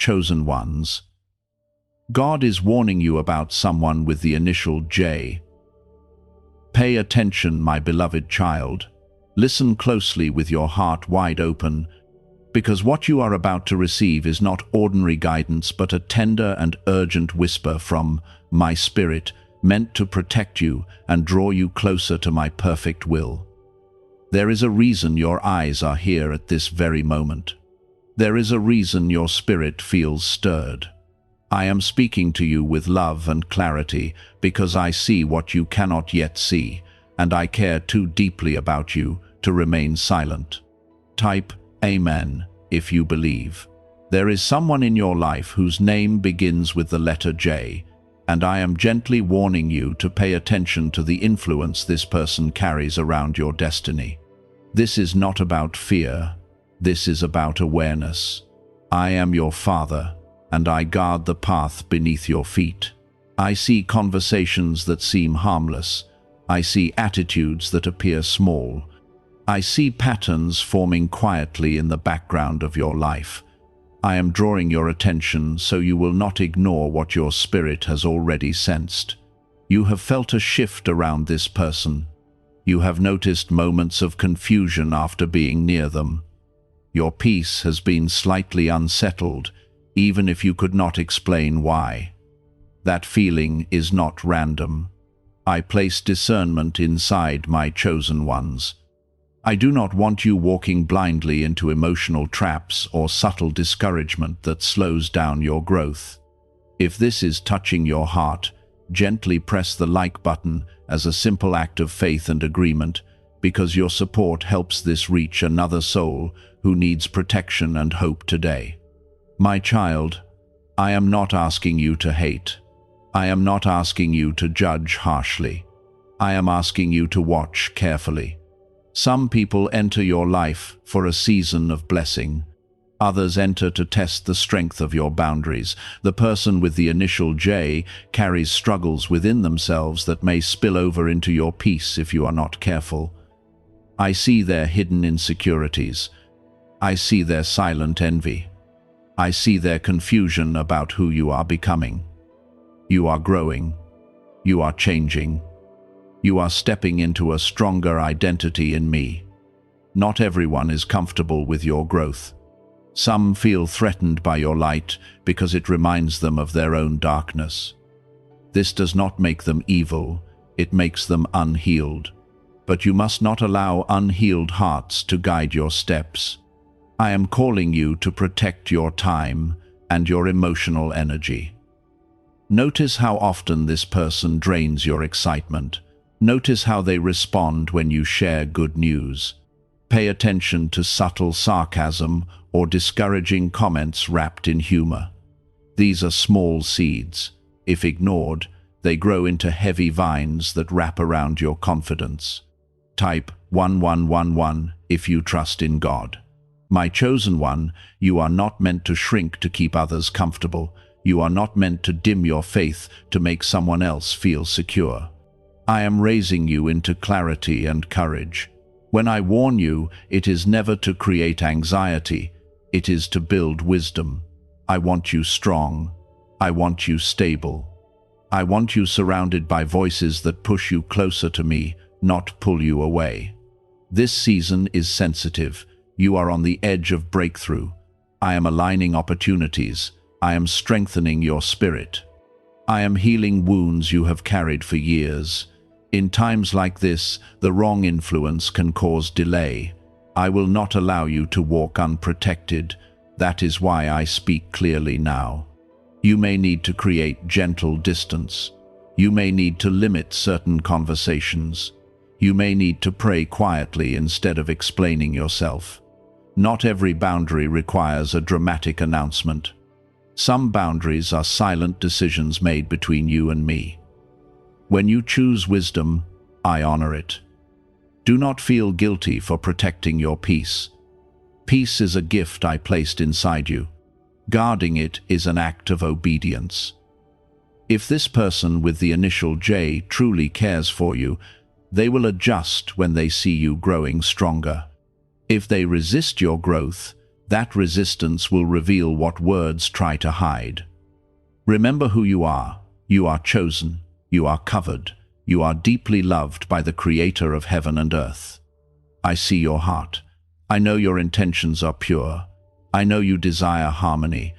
chosen ones. God is warning you about someone with the initial J. Pay attention, my beloved child. Listen closely with your heart wide open, because what you are about to receive is not ordinary guidance but a tender and urgent whisper from my spirit, meant to protect you and draw you closer to my perfect will. There is a reason your eyes are here at this very moment. There is a reason your spirit feels stirred. I am speaking to you with love and clarity because I see what you cannot yet see, and I care too deeply about you to remain silent. Type Amen if you believe. There is someone in your life whose name begins with the letter J, and I am gently warning you to pay attention to the influence this person carries around your destiny. This is not about fear. This is about awareness. I am your father, and I guard the path beneath your feet. I see conversations that seem harmless. I see attitudes that appear small. I see patterns forming quietly in the background of your life. I am drawing your attention so you will not ignore what your spirit has already sensed. You have felt a shift around this person. You have noticed moments of confusion after being near them. Your peace has been slightly unsettled, even if you could not explain why. That feeling is not random. I place discernment inside my chosen ones. I do not want you walking blindly into emotional traps or subtle discouragement that slows down your growth. If this is touching your heart, gently press the like button as a simple act of faith and agreement, because your support helps this reach another soul who needs protection and hope today. My child, I am not asking you to hate. I am not asking you to judge harshly. I am asking you to watch carefully. Some people enter your life for a season of blessing. Others enter to test the strength of your boundaries. The person with the initial J carries struggles within themselves that may spill over into your peace if you are not careful. I see their hidden insecurities. I see their silent envy. I see their confusion about who you are becoming. You are growing. You are changing. You are stepping into a stronger identity in me. Not everyone is comfortable with your growth. Some feel threatened by your light because it reminds them of their own darkness. This does not make them evil, it makes them unhealed. But you must not allow unhealed hearts to guide your steps. I am calling you to protect your time and your emotional energy. Notice how often this person drains your excitement. Notice how they respond when you share good news. Pay attention to subtle sarcasm or discouraging comments wrapped in humor. These are small seeds. If ignored, they grow into heavy vines that wrap around your confidence. Type 1111 if you trust in God. My chosen one, you are not meant to shrink to keep others comfortable. You are not meant to dim your faith to make someone else feel secure. I am raising you into clarity and courage. When I warn you, it is never to create anxiety, it is to build wisdom. I want you strong. I want you stable. I want you surrounded by voices that push you closer to me, not pull you away. This season is sensitive. You are on the edge of breakthrough. I am aligning opportunities. I am strengthening your spirit. I am healing wounds you have carried for years. In times like this, the wrong influence can cause delay. I will not allow you to walk unprotected. That is why I speak clearly now. You may need to create gentle distance. You may need to limit certain conversations. You may need to pray quietly instead of explaining yourself. Not every boundary requires a dramatic announcement. Some boundaries are silent decisions made between you and me. When you choose wisdom, I honor it. Do not feel guilty for protecting your peace. Peace is a gift I placed inside you. Guarding it is an act of obedience. If this person with the initial J truly cares for you, they will adjust when they see you growing stronger. If they resist your growth, That resistance will reveal what words try to hide. Remember who you are. You are chosen. You are covered. You are deeply loved by the Creator of heaven and earth. I see your heart. I know your intentions are pure. I know you desire harmony,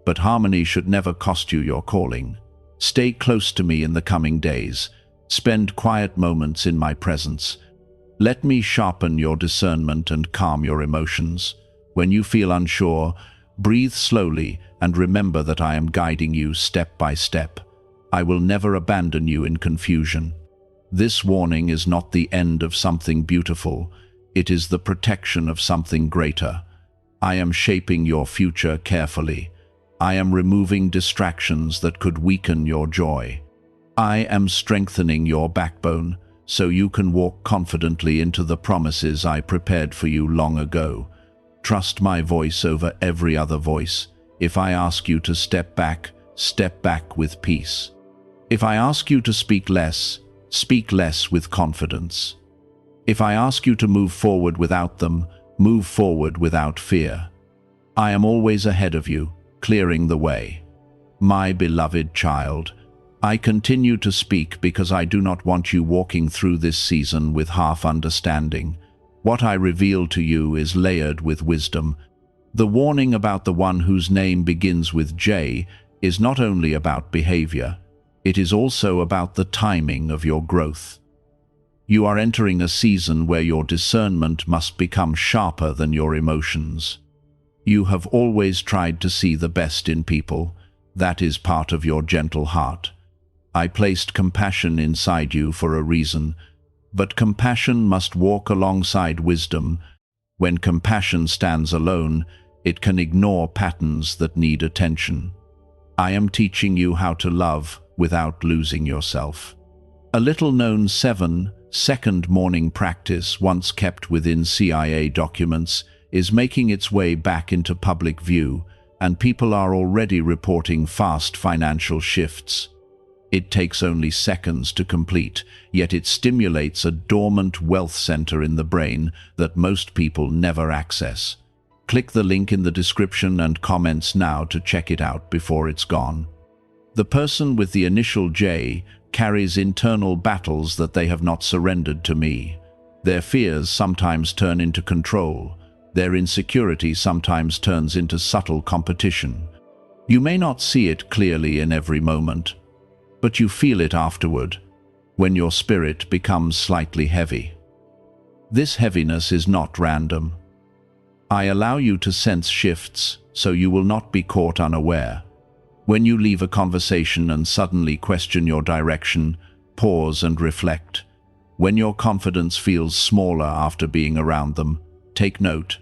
but harmony should never cost you your calling. Stay close to me in the coming days. Spend quiet moments in my presence. Let me sharpen your discernment and calm your emotions. When you feel unsure, breathe slowly and remember that I am guiding you step by step. I will never abandon you in confusion. This warning is not the end of something beautiful. It is the protection of something greater. I am shaping your future carefully. I am removing distractions that could weaken your joy. I am strengthening your backbone so you can walk confidently into the promises I prepared for you long ago. Trust my voice over every other voice. If I ask you to step back with peace. If I ask you to speak less with confidence. If I ask you to move forward without them, move forward without fear. I am always ahead of you, clearing the way. My beloved child, I continue to speak because I do not want you walking through this season with half understanding. What I reveal to you is layered with wisdom. The warning about the one whose name begins with J is not only about behavior, it is also about the timing of your growth. You are entering a season where your discernment must become sharper than your emotions. You have always tried to see the best in people. That is part of your gentle heart. I placed compassion inside you for a reason, but compassion must walk alongside wisdom. When compassion stands alone, it can ignore patterns that need attention. I am teaching you how to love without losing yourself. A little-known 7-second morning practice, once kept within CIA documents, is making its way back into public view, and people are already reporting fast financial shifts. It takes only seconds to complete, yet it stimulates a dormant wealth center in the brain that most people never access. Click the link in the description and comments now to check it out before it's gone. The person with the initial J carries internal battles that they have not surrendered to me. Their fears sometimes turn into control. Their insecurity sometimes turns into subtle competition. You may not see it clearly in every moment, but you feel it afterward, when your spirit becomes slightly heavy. This heaviness is not random. I allow you to sense shifts so you will not be caught unaware. When you leave a conversation and suddenly question your direction, pause and reflect. When your confidence feels smaller after being around them, take note.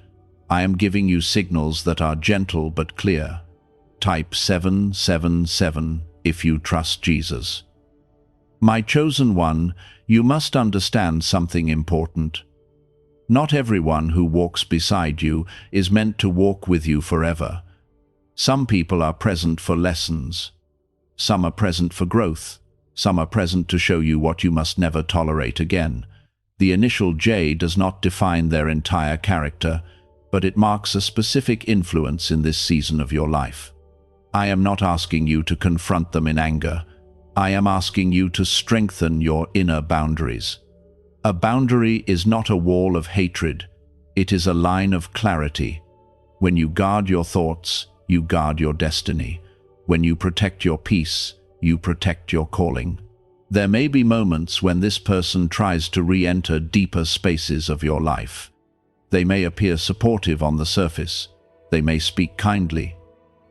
I am giving you signals that are gentle but clear. Type 777 if you trust Jesus. My chosen one, you must understand something important. Not everyone who walks beside you is meant to walk with you forever. Some people are present for lessons. Some are present for growth. Some are present to show you what you must never tolerate again. The initial J does not define their entire character, but it marks a specific influence in this season of your life. I am not asking you to confront them in anger. I am asking you to strengthen your inner boundaries. A boundary is not a wall of hatred. It is a line of clarity. When you guard your thoughts, you guard your destiny. When you protect your peace, you protect your calling. There may be moments when this person tries to re-enter deeper spaces of your life. They may appear supportive on the surface. They may speak kindly.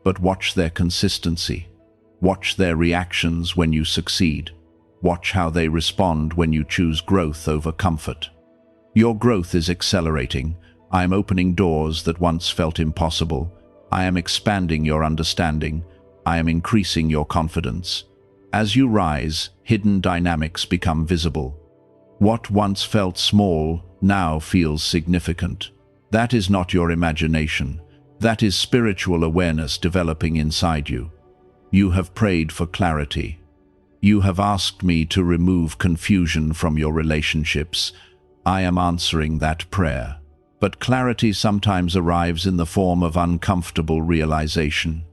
But watch their consistency. Watch their reactions when you succeed. Watch how they respond when you choose growth over comfort. Your growth is accelerating. I am opening doors that once felt impossible. I am expanding your understanding. I am increasing your confidence. As you rise, hidden dynamics become visible. What once felt small now feels significant. That is not your imagination. That is spiritual awareness developing inside you. You have prayed for clarity. You have asked me to remove confusion from your relationships. I am answering that prayer. But clarity sometimes arrives in the form of uncomfortable realization.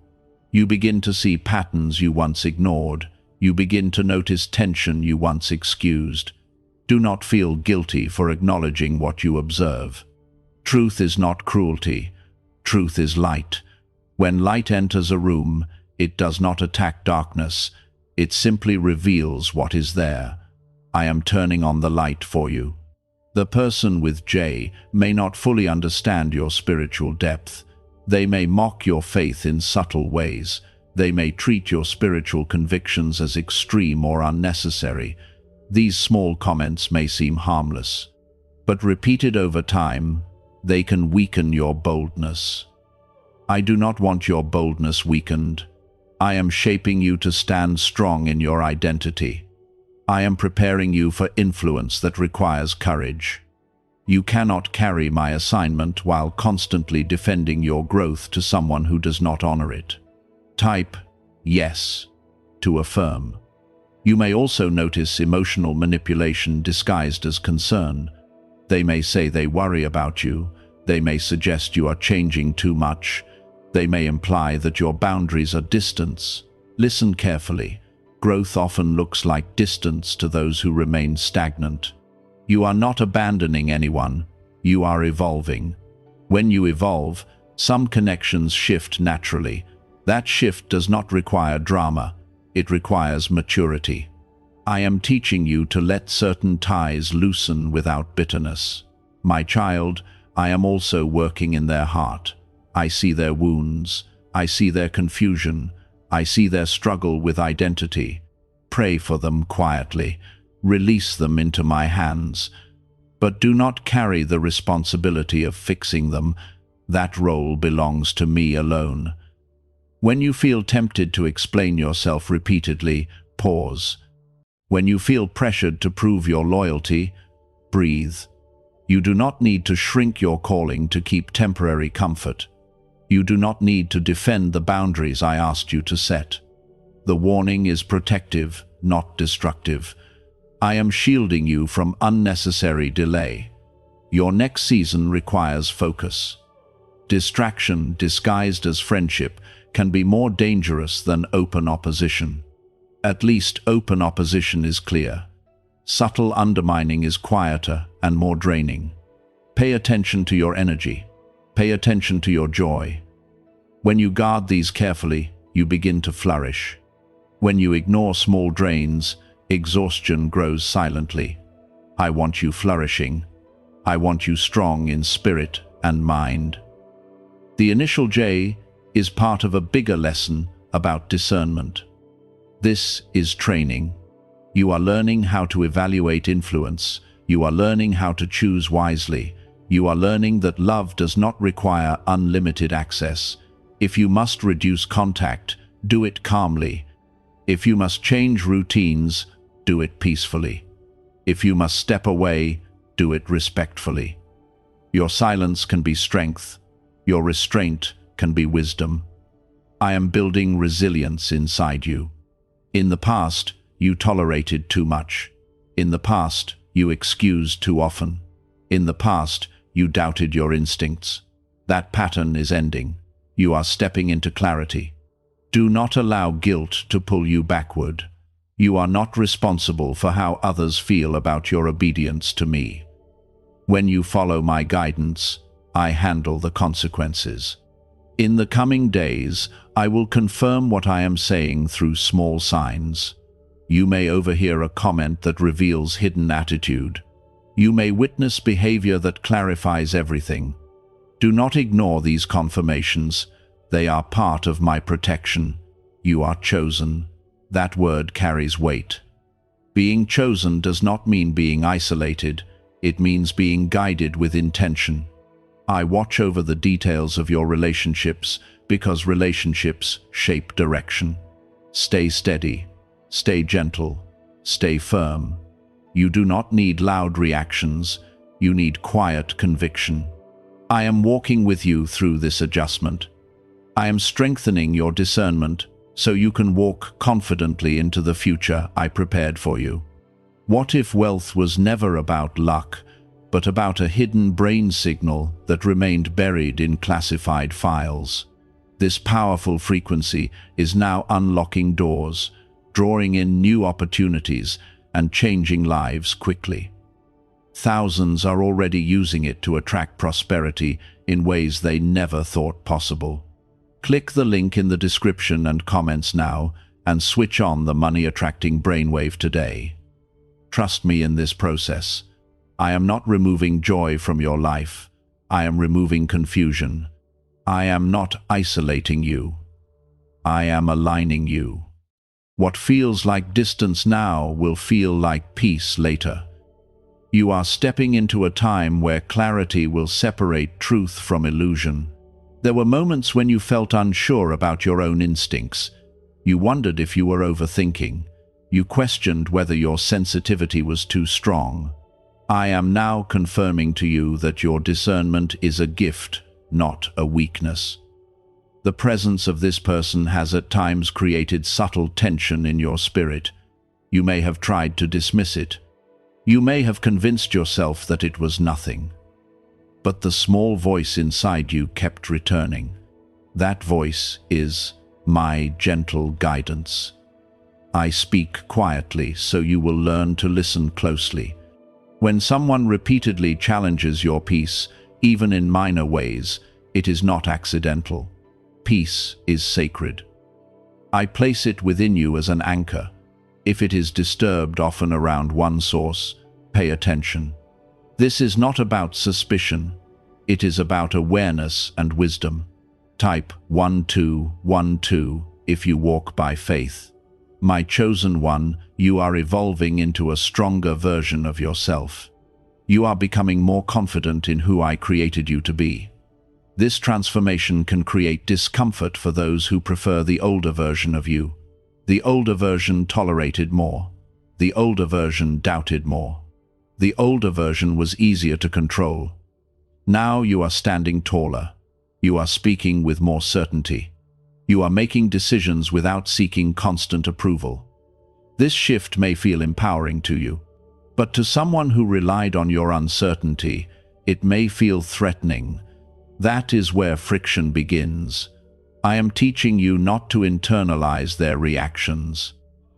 You begin to see patterns you once ignored. You begin to notice tension you once excused. Do not feel guilty for acknowledging what you observe. Truth is not cruelty. Truth is light. When light enters a room, it does not attack darkness. It simply reveals what is there. I am turning on the light for you. The person with J may not fully understand your spiritual depth. They may mock your faith in subtle ways. They may treat your spiritual convictions as extreme or unnecessary. These small comments may seem harmless, but repeated over time, they can weaken your boldness. I do not want your boldness weakened. I am shaping you to stand strong in your identity. I am preparing you for influence that requires courage. You cannot carry my assignment while constantly defending your growth to someone who does not honor it. Type yes to affirm. You may also notice emotional manipulation disguised as concern. They may say they worry about you. They may suggest you are changing too much. They may imply that your boundaries are distance. Listen carefully. Growth often looks like distance to those who remain stagnant. You are not abandoning anyone. You are evolving. When you evolve, some connections shift naturally. That shift does not require drama. It requires maturity. I am teaching you to let certain ties loosen without bitterness. My child, I am also working in their heart. I see their wounds. I see their confusion. I see their struggle with identity. Pray for them quietly. Release them into my hands. But do not carry the responsibility of fixing them. That role belongs to me alone. When you feel tempted to explain yourself repeatedly, pause. When you feel pressured to prove your loyalty, breathe. You do not need to shrink your calling to keep temporary comfort. You do not need to defend the boundaries I asked you to set. The warning is protective, not destructive. I am shielding you from unnecessary delay. Your next season requires focus. Distraction, disguised as friendship, can be more dangerous than open opposition. At least open opposition is clear. Subtle undermining is quieter and more draining. Pay attention to your energy. Pay attention to your joy. When you guard these carefully, you begin to flourish. When you ignore small drains, exhaustion grows silently. I want you flourishing. I want you strong in spirit and mind. The initial J is part of a bigger lesson about discernment. This is training. You are learning how to evaluate influence. You are learning how to choose wisely. You are learning that love does not require unlimited access. If you must reduce contact, do it calmly. If you must change routines, do it peacefully. If you must step away, do it respectfully. Your silence can be strength. Your restraint can be wisdom. I am building resilience inside you. In the past, you tolerated too much. In the past, you excused too often. In the past, you doubted your instincts. That pattern is ending. You are stepping into clarity. Do not allow guilt to pull you backward. You are not responsible for how others feel about your obedience to me. When you follow my guidance, I handle the consequences. In the coming days, I will confirm what I am saying through small signs. You may overhear a comment that reveals hidden attitude. You may witness behavior that clarifies everything. Do not ignore these confirmations. They are part of my protection. You are chosen. That word carries weight. Being chosen does not mean being isolated. It means being guided with intention. I watch over the details of your relationships because relationships shape direction. Stay steady. Stay gentle. Stay firm. You do not need loud reactions. You need quiet conviction. I am walking with you through this adjustment. I am strengthening your discernment so you can walk confidently into the future I prepared for you. What if wealth was never about luck? but about a hidden brain signal that remained buried in classified files. This powerful frequency is now unlocking doors, drawing in new opportunities and changing lives quickly. Thousands are already using it to attract prosperity in ways they never thought possible. Click the link in the description and comments now and switch on the money-attracting brainwave today. Trust me in this process. I am not removing joy from your life. I am removing confusion. I am not isolating you. I am aligning you. What feels like distance now will feel like peace later. You are stepping into a time where clarity will separate truth from illusion. There were moments when you felt unsure about your own instincts. You wondered if you were overthinking. You questioned whether your sensitivity was too strong. I am now confirming to you that your discernment is a gift, not a weakness. The presence of this person has at times created subtle tension in your spirit. You may have tried to dismiss it. You may have convinced yourself that it was nothing. But the small voice inside you kept returning. That voice is my gentle guidance. I speak quietly, so you will learn to listen closely. When someone repeatedly challenges your peace, even in minor ways, it is not accidental. Peace is sacred. I place it within you as an anchor. If it is disturbed often around one source, pay attention. This is not about suspicion. It is about awareness and wisdom. Type 1212 if you walk by faith. My chosen one, you are evolving into a stronger version of yourself. You are becoming more confident in who I created you to be. This transformation can create discomfort for those who prefer the older version of you. The older version tolerated more. The older version doubted more. The older version was easier to control. Now you are standing taller. You are speaking with more certainty. You are making decisions without seeking constant approval. This shift may feel empowering to you, but to someone who relied on your uncertainty, it may feel threatening. That is where friction begins. I am teaching you not to internalize their reactions.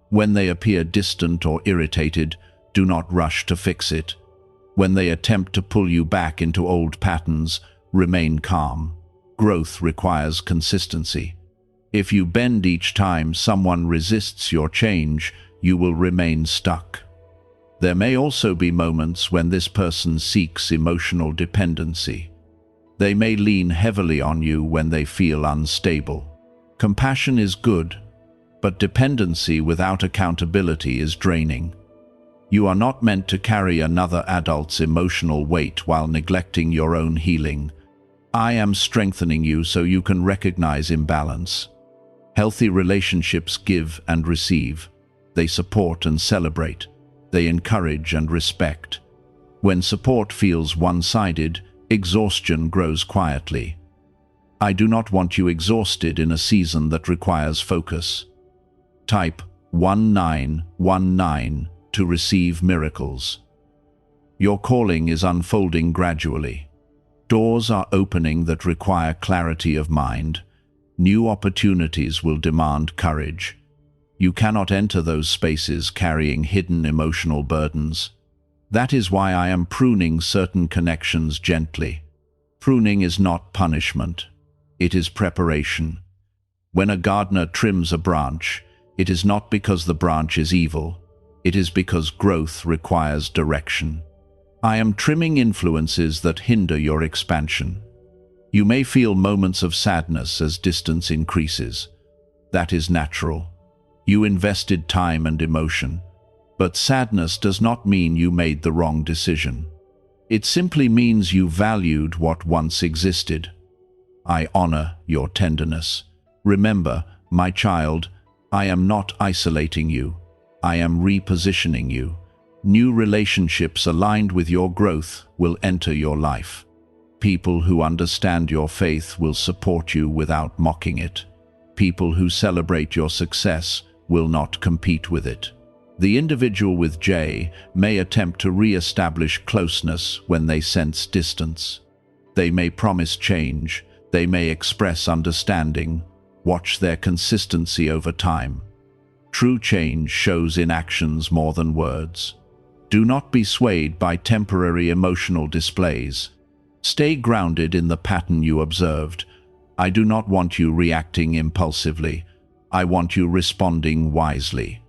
When they appear distant or irritated, do not rush to fix it. When they attempt to pull you back into old patterns, remain calm. Growth requires consistency. If you bend each time someone resists your change, you will remain stuck. There may also be moments when this person seeks emotional dependency. They may lean heavily on you when they feel unstable. Compassion is good, but dependency without accountability is draining. You are not meant to carry another adult's emotional weight while neglecting your own healing. I am strengthening you so you can recognize imbalance. Healthy relationships give and receive. They support and celebrate. They encourage and respect. When support feels one-sided, exhaustion grows quietly. I do not want you exhausted in a season that requires focus. Type 1919 to receive miracles. Your calling is unfolding gradually. Doors are opening that require clarity of mind. New opportunities will demand courage. You cannot enter those spaces carrying hidden emotional burdens. That is why I am pruning certain connections gently. Pruning is not punishment. It is preparation. When a gardener trims a branch, it is not because the branch is evil. It is because growth requires direction. I am trimming influences that hinder your expansion. You may feel moments of sadness as distance increases. That is natural. You invested time and emotion. But sadness does not mean you made the wrong decision. It simply means you valued what once existed. I honor your tenderness. Remember, my child, I am not isolating you. I am repositioning you. New relationships aligned with your growth will enter your life. People who understand your faith will support you without mocking it. People who celebrate your success will not compete with it. The individual with J may attempt to re-establish closeness when they sense distance. They may promise change, they may express understanding. Watch their consistency over time. True change shows in actions more than words. Do not be swayed by temporary emotional displays. Stay grounded in the pattern you observed. I do not want you reacting impulsively. I want you responding wisely.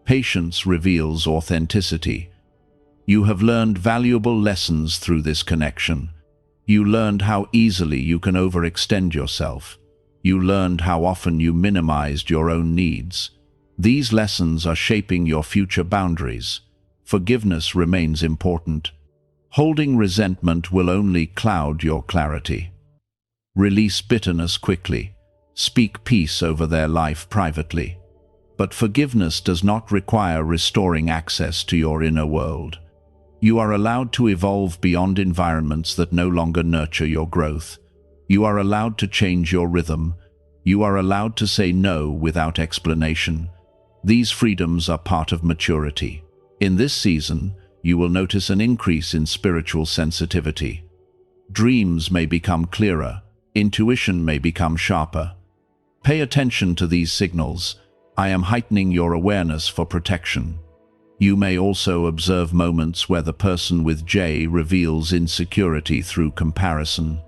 Patience reveals authenticity. You have learned valuable lessons through this connection. You learned how easily you can overextend yourself. You learned how often you minimized your own needs. These lessons are shaping your future boundaries. Forgiveness remains important. Holding resentment will only cloud your clarity. Release bitterness quickly. Speak peace over their life privately. But forgiveness does not require restoring access to your inner world. You are allowed to evolve beyond environments that no longer nurture your growth. You are allowed to change your rhythm. You are allowed to say no without explanation. These freedoms are part of maturity. In this season, you will notice an increase in spiritual sensitivity. Dreams may become clearer. Intuition may become sharper. Pay attention to these signals. I am heightening your awareness for protection. You may also observe moments where the person with J reveals insecurity through comparison.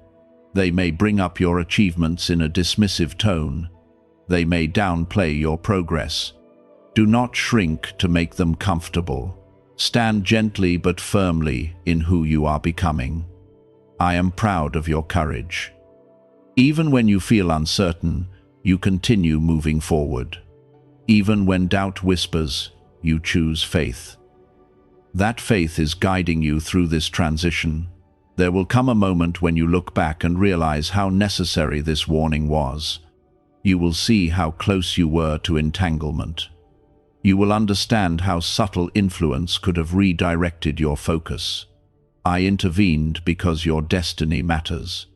They may bring up your achievements in a dismissive tone. They may downplay your progress. Do not shrink to make them comfortable. Stand gently but firmly in who you are becoming. I am proud of your courage. Even when you feel uncertain, you continue moving forward. Even when doubt whispers, you choose faith. That faith is guiding you through this transition. There will come a moment when you look back and realize how necessary this warning was. You will see how close you were to entanglement. You will understand how subtle influence could have redirected your focus. I intervened because your destiny matters.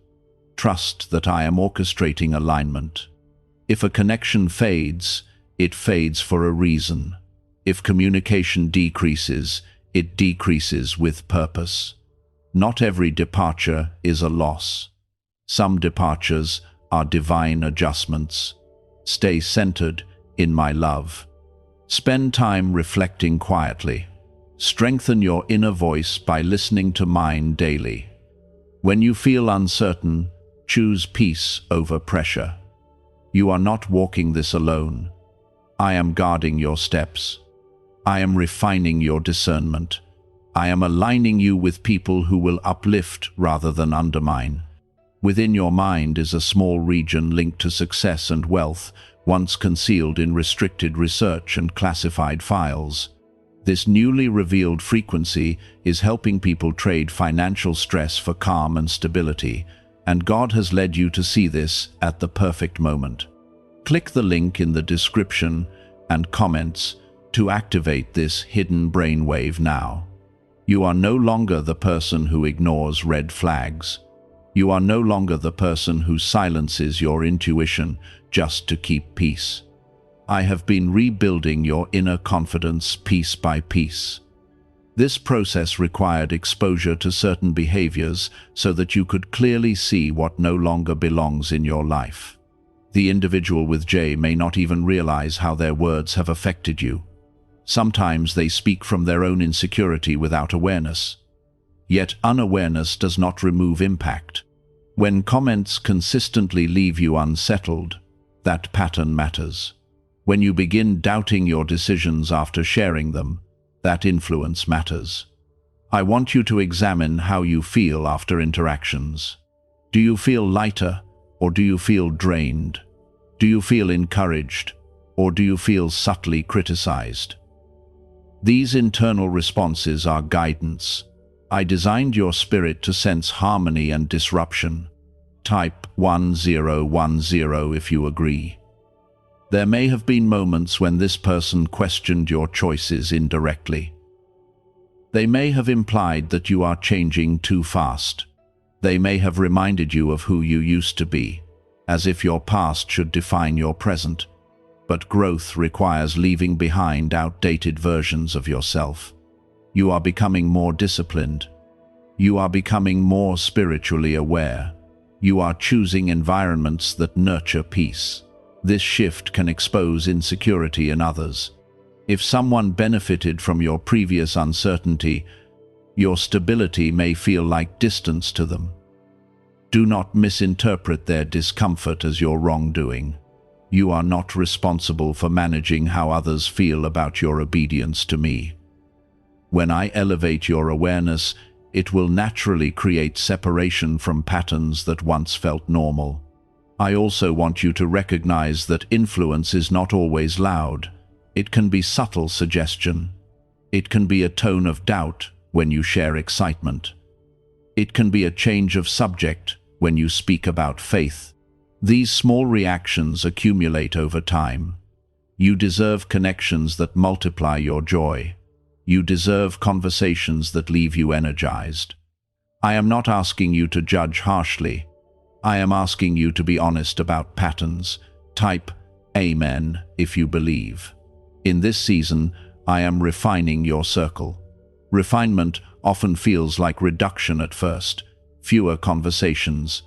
Trust that I am orchestrating alignment. If a connection fades, it fades for a reason. If communication decreases, it decreases with purpose. Not every departure is a loss. Some departures are divine adjustments. Stay centered in my love. Spend time reflecting quietly. Strengthen your inner voice by listening to mine daily. When you feel uncertain, choose peace over pressure. You are not walking this alone. I am guarding your steps. I am refining your discernment. I am aligning you with people who will uplift rather than undermine. Within your mind is a small region linked to success and wealth, once concealed in restricted research and classified files. This newly revealed frequency is helping people trade financial stress for calm and stability, and God has led you to see this at the perfect moment. Click the link in the description and comments to activate this hidden brainwave now. You are no longer the person who ignores red flags. You are no longer the person who silences your intuition just to keep peace. I have been rebuilding your inner confidence piece by piece. This process required exposure to certain behaviors so that you could clearly see what no longer belongs in your life. The individual with J may not even realize how their words have affected you. Sometimes they speak from their own insecurity without awareness. Yet unawareness does not remove impact. When comments consistently leave you unsettled, that pattern matters. When you begin doubting your decisions after sharing them, that influence matters. I want you to examine how you feel after interactions. Do you feel lighter, or do you feel drained? Do you feel encouraged, or do you feel subtly criticized? These internal responses are guidance. I designed your spirit to sense harmony and disruption. Type 1010 if you agree. There may have been moments when this person questioned your choices indirectly. They may have implied that you are changing too fast. They may have reminded you of who you used to be, as if your past should define your present. but growth requires leaving behind outdated versions of yourself. You are becoming more disciplined. You are becoming more spiritually aware. You are choosing environments that nurture peace. This shift can expose insecurity in others. If someone benefited from your previous uncertainty, your stability may feel like distance to them. Do not misinterpret their discomfort as your wrongdoing. You are not responsible for managing how others feel about your obedience to me. When I elevate your awareness, it will naturally create separation from patterns that once felt normal. I also want you to recognize that influence is not always loud. It can be subtle suggestion. It can be a tone of doubt when you share excitement. It can be a change of subject when you speak about faith. These small reactions accumulate over time. You deserve connections that multiply your joy. You deserve conversations that leave you energized. I am not asking you to judge harshly. I am asking you to be honest about patterns. Type Amen if you believe. In this season, I am refining your circle. Refinement often feels like reduction at first. Fewer conversations,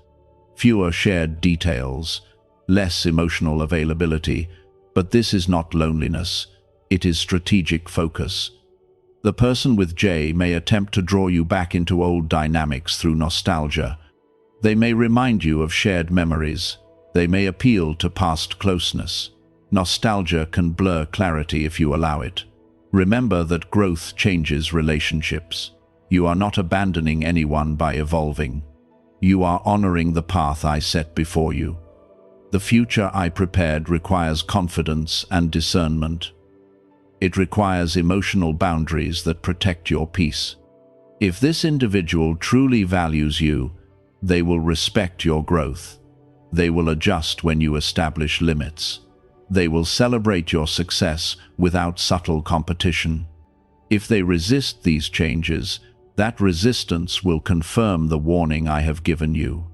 fewer shared details, less emotional availability. But this is not loneliness. It is strategic focus. The person with J may attempt to draw you back into old dynamics through nostalgia. They may remind you of shared memories. They may appeal to past closeness. Nostalgia can blur clarity if you allow it. Remember that growth changes relationships. You are not abandoning anyone by evolving. You are honoring the path I set before you. The future I prepared requires confidence and discernment. It requires emotional boundaries that protect your peace. If this individual truly values you, they will respect your growth. They will adjust when you establish limits. They will celebrate your success without subtle competition. If they resist these changes, that resistance will confirm the warning I have given you.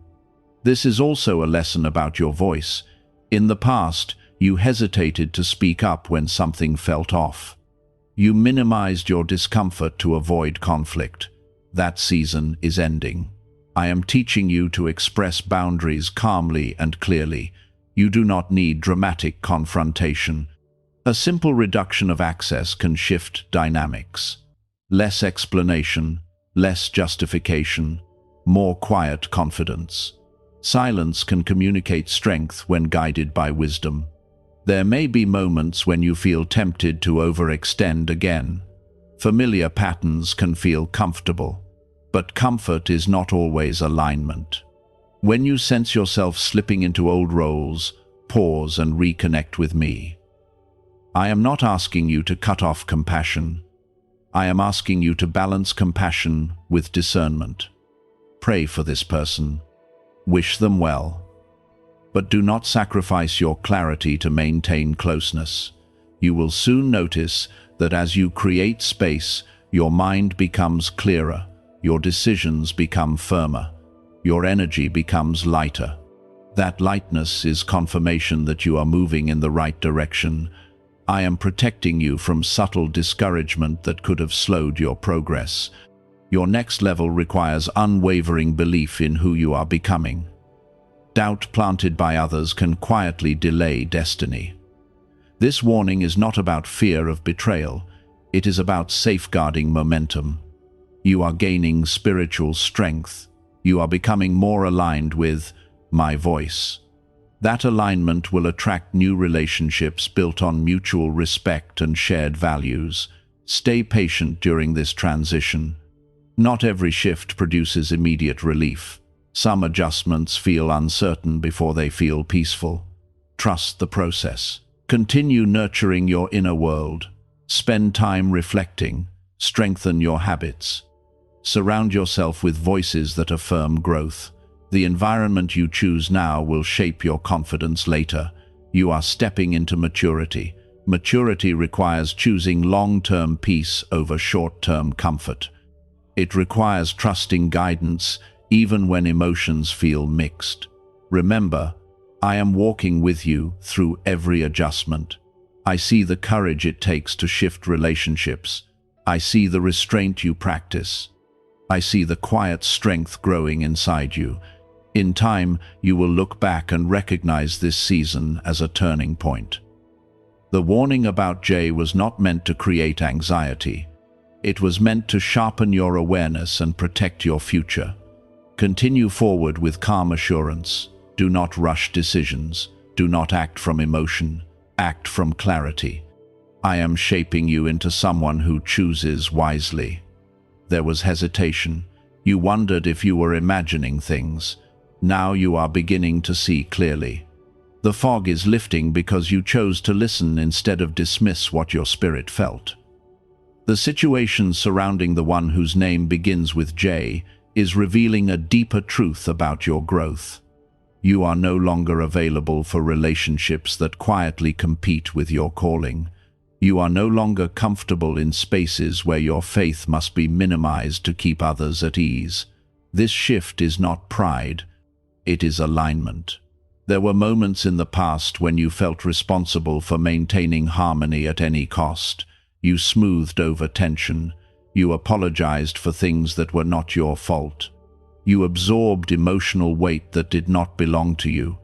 This is also a lesson about your voice. In the past, you hesitated to speak up when something felt off. You minimized your discomfort to avoid conflict. That season is ending. I am teaching you to express boundaries calmly and clearly. You do not need dramatic confrontation. A simple reduction of access can shift dynamics. Less explanation, less justification, more quiet confidence. Silence can communicate strength when guided by wisdom. There may be moments when you feel tempted to overextend again. Familiar patterns can feel comfortable, but comfort is not always alignment. When you sense yourself slipping into old roles, pause and reconnect with me. I am not asking you to cut off compassion. I am asking you to balance compassion with discernment. Pray for this person. Wish them well. But do not sacrifice your clarity to maintain closeness. You will soon notice that as you create space, your mind becomes clearer, your decisions become firmer, your energy becomes lighter. That lightness is confirmation that you are moving in the right direction. I am protecting you from subtle discouragement that could have slowed your progress. Your next level requires unwavering belief in who you are becoming. Doubt planted by others can quietly delay destiny. This warning is not about fear of betrayal. It is about safeguarding momentum. You are gaining spiritual strength. You are becoming more aligned with my voice. That alignment will attract new relationships built on mutual respect and shared values. Stay patient during this transition. Not every shift produces immediate relief. Some adjustments feel uncertain before they feel peaceful. Trust the process. Continue nurturing your inner world. Spend time reflecting. Strengthen your habits. Surround yourself with voices that affirm growth. The environment you choose now will shape your confidence later. You are stepping into maturity. Maturity requires choosing long-term peace over short-term comfort. It requires trusting guidance even when emotions feel mixed. Remember, I am walking with you through every adjustment. I see the courage it takes to shift relationships. I see the restraint you practice. I see the quiet strength growing inside you. In time, you will look back and recognize this season as a turning point. The warning about Jay was not meant to create anxiety. It was meant to sharpen your awareness and protect your future. Continue forward with calm assurance. Do not rush decisions. Do not act from emotion. Act from clarity. I am shaping you into someone who chooses wisely. There was hesitation. You wondered if you were imagining things. Now you are beginning to see clearly. The fog is lifting because you chose to listen instead of dismiss what your spirit felt. The situation surrounding the one whose name begins with J is revealing a deeper truth about your growth. You are no longer available for relationships that quietly compete with your calling. You are no longer comfortable in spaces where your faith must be minimized to keep others at ease. This shift is not pride, it is alignment. There were moments in the past when you felt responsible for maintaining harmony at any cost. You smoothed over tension. You apologized for things that were not your fault. You absorbed emotional weight that did not belong to you.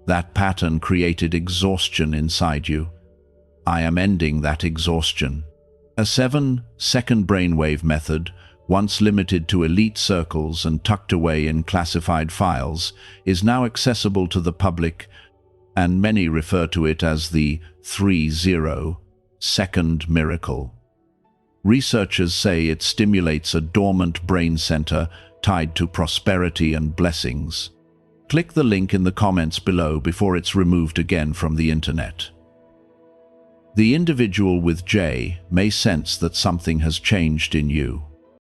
That pattern created exhaustion inside you. I am ending that exhaustion. A 7-second brainwave method, once limited to elite circles and tucked away in classified files, is now accessible to the public, and many refer to it as the 30-second miracle. Researchers say it stimulates a dormant brain center tied to prosperity and blessings. Click the link in the comments below before it's removed again from the internet. The individual with J may sense that something has changed in you.